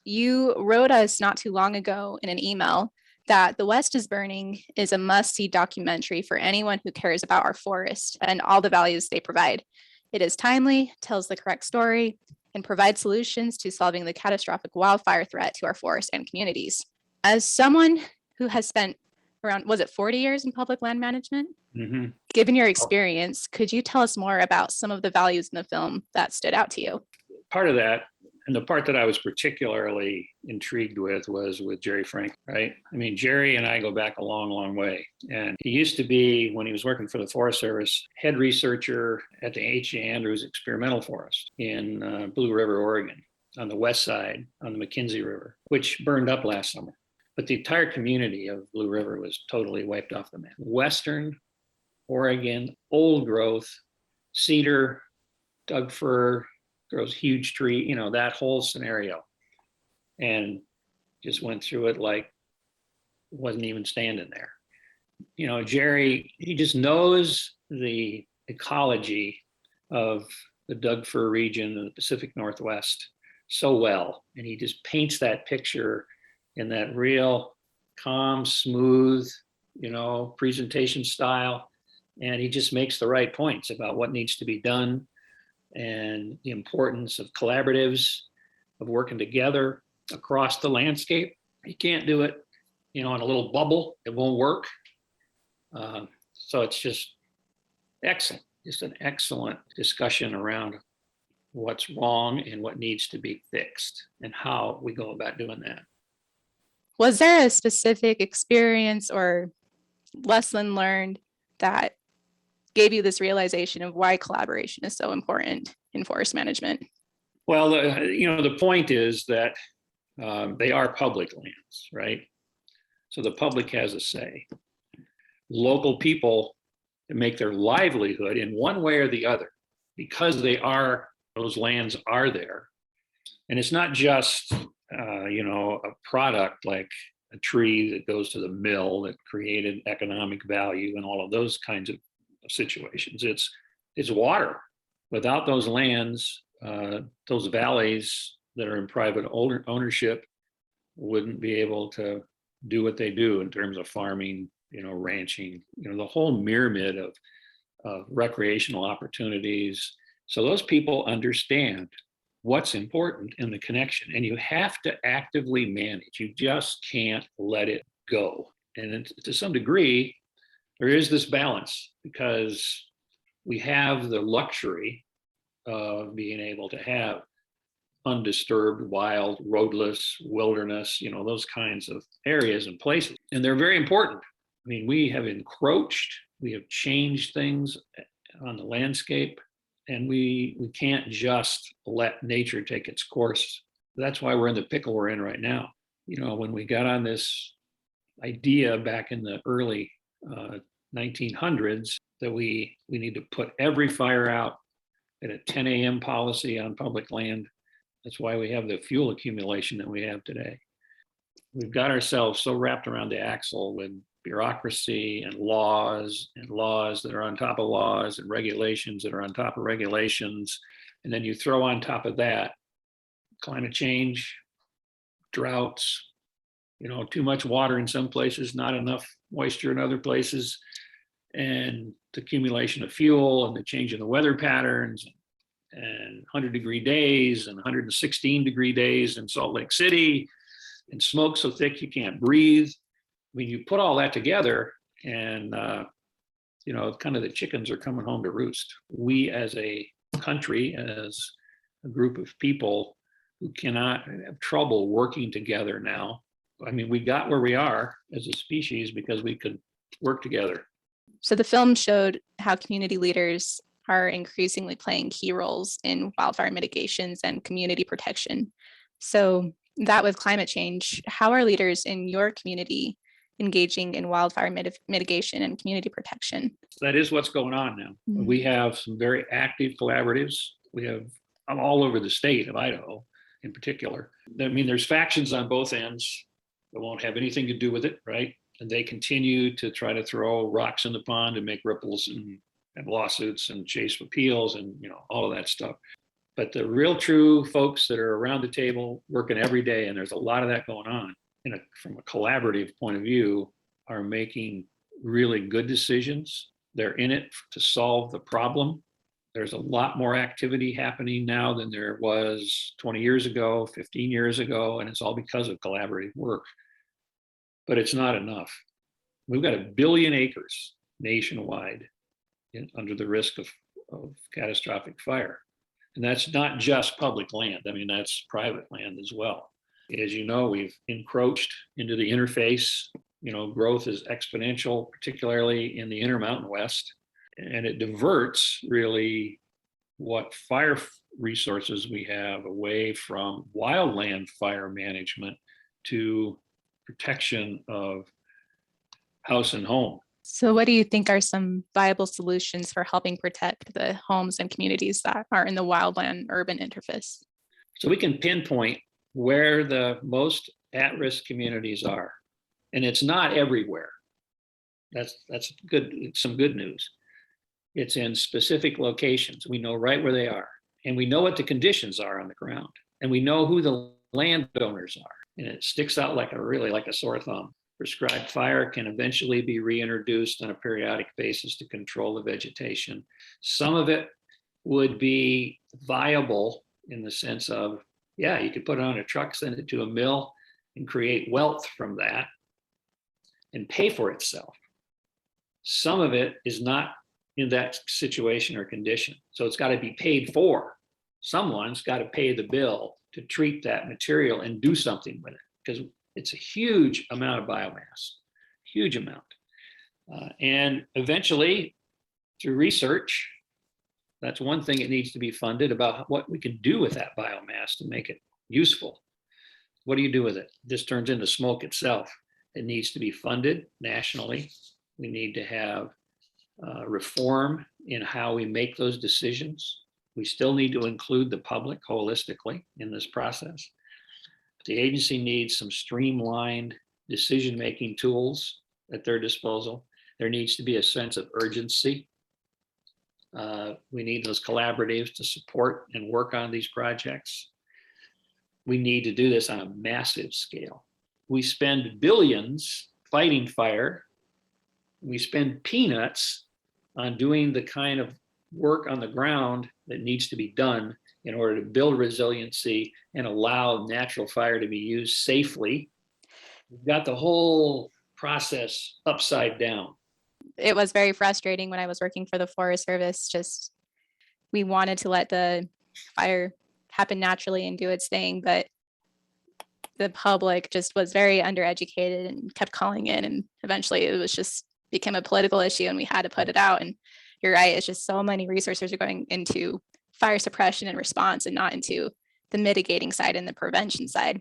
You wrote us not too long ago in an email that The West is Burning is a must-see documentary for anyone who cares about our forest and all the values they provide. It is timely, tells the correct story, and provides solutions to solving the catastrophic wildfire threat to our forests and communities. As someone who has spent around, was it 40 years in public land management? Mm-hmm. Given your experience, could you tell us more about some of the values in the film that stood out to you? Part of that, and the part that I was particularly intrigued with, was with Jerry Frank, right? I mean, Jerry and I go back a long, long way. And he used to be, when he was working for the Forest Service, head researcher at the H.J. Andrews Experimental Forest in Blue River, Oregon, on the west side, on the McKenzie River, which burned up last summer. But the entire community of Blue River was totally wiped off the map. Western Oregon, old growth, cedar, Doug fir, grows huge tree, you know, that whole scenario. And just went through it like it wasn't even standing there. You know, Jerry, he just knows the ecology of the Doug fir region in the Pacific Northwest so well. And he just paints that picture in that real calm, smooth, you know, presentation style. And he just makes the right points about what needs to be done and the importance of collaboratives, of working together across the landscape. You can't do it, you know, in a little bubble. It won't work. So it's just excellent. Just an excellent discussion around what's wrong and what needs to be fixed and how we go about doing that. Was there a specific experience or lesson learned that gave you this realization of why collaboration is so important in forest management? Well, you know, the point is that they are public lands, right? So the public has a say. Local people make their livelihood in one way or the other because those lands are there. And it's not just, you know, a product like a tree that goes to the mill that created economic value and all of those kinds of situations. It's water. Without those lands, those valleys that are in private ownership wouldn't be able to do what they do in terms of farming, you know, ranching, you know, the whole myriad of recreational opportunities. So those people understand what's important in the connection, and you have to actively manage. You just can't let it go. And to some degree, there is this balance because we have the luxury of being able to have undisturbed, wild, roadless, wilderness, you know, those kinds of areas and places. And they're very important. I mean, we have encroached, we have changed things on the landscape, and we can't just let nature take its course. That's why we're in the pickle we're in right now. You know, when we got on this idea back in the early 1900s that we need to put every fire out at a 10 a.m. policy on public land. That's why we have the fuel accumulation that we have today. We've got ourselves so wrapped around the axle with bureaucracy and laws that are on top of laws and regulations that are on top of regulations. And then you throw on top of that climate change, droughts, you know, too much water in some places, not enough moisture in other places, and the accumulation of fuel and the change in the weather patterns and 100-degree days and 116-degree days in Salt Lake City and smoke so thick you can't breathe. I mean, you put all that together and, you know, kind of the chickens are coming home to roost. We as a country, as a group of people who cannot have trouble working together now. I mean, we got where we are as a species because we could work together. So the film showed how community leaders are increasingly playing key roles in wildfire mitigations and community protection. So that with climate change, how are leaders in your community engaging in wildfire mitigation and community protection? That is what's going on now. Mm-hmm. We have some very active collaboratives. We have all over the state of Idaho in particular. I mean, there's factions on both ends that won't have anything to do with it, right? And they continue to try to throw rocks in the pond and make ripples and lawsuits and chase appeals and, you know, all of that stuff. But the real true folks that are around the table working every day, and there's a lot of that going on from a collaborative point of view, are making really good decisions. They're in it to solve the problem. There's a lot more activity happening now than there was 20 years ago, 15 years ago, and it's all because of collaborative work. But it's not enough. We've got 1 billion acres nationwide under the risk of catastrophic fire. And that's not just public land. I mean, that's private land as well. As you know, we've encroached into the interface. Growth is exponential, particularly in the Intermountain West. And it diverts really what fire resources we have away from wildland fire management to protection of house and home. So what do you think are some viable solutions for helping protect the homes and communities that are in the wildland urban interface? So we can pinpoint where the most at-risk communities are. And it's not everywhere. That's good. It's some good news. It's in specific locations. We know right where they are. And we know what the conditions are on the ground. And we know who the landowners are. And it sticks out like a sore thumb. Prescribed fire can eventually be reintroduced on a periodic basis to control the vegetation. Some of it would be viable in the sense of, yeah, you could put it on a truck, send it to a mill, and create wealth from that and pay for itself. Some of it is not in that situation or condition. So it's got to be paid for. Someone's got to pay the bill to treat that material and do something with it, because it's a huge amount of biomass, huge amount. And eventually, through research, that's one thing that needs to be funded about what we can do with that biomass to make it useful. What do you do with it? This turns into smoke itself. It needs to be funded nationally. We need to have reform in how we make those decisions. We still need to include the public holistically in this process. The agency needs some streamlined decision-making tools at their disposal. There needs to be a sense of urgency. We need those collaboratives to support and work on these projects. We need to do this on a massive scale. We spend billions fighting fire. We spend peanuts on doing the kind of work on the ground that needs to be done in order to build resiliency and allow natural fire to be used safely. We've got the whole process upside down. It was very frustrating when I was working for the Forest Service. Just, we wanted to let the fire happen naturally and do its thing, but the public just was very undereducated and kept calling in, and eventually it was just became a political issue and we had to put it out. And you're right, it's just so many resources are going into fire suppression and response and not into the mitigating side and the prevention side.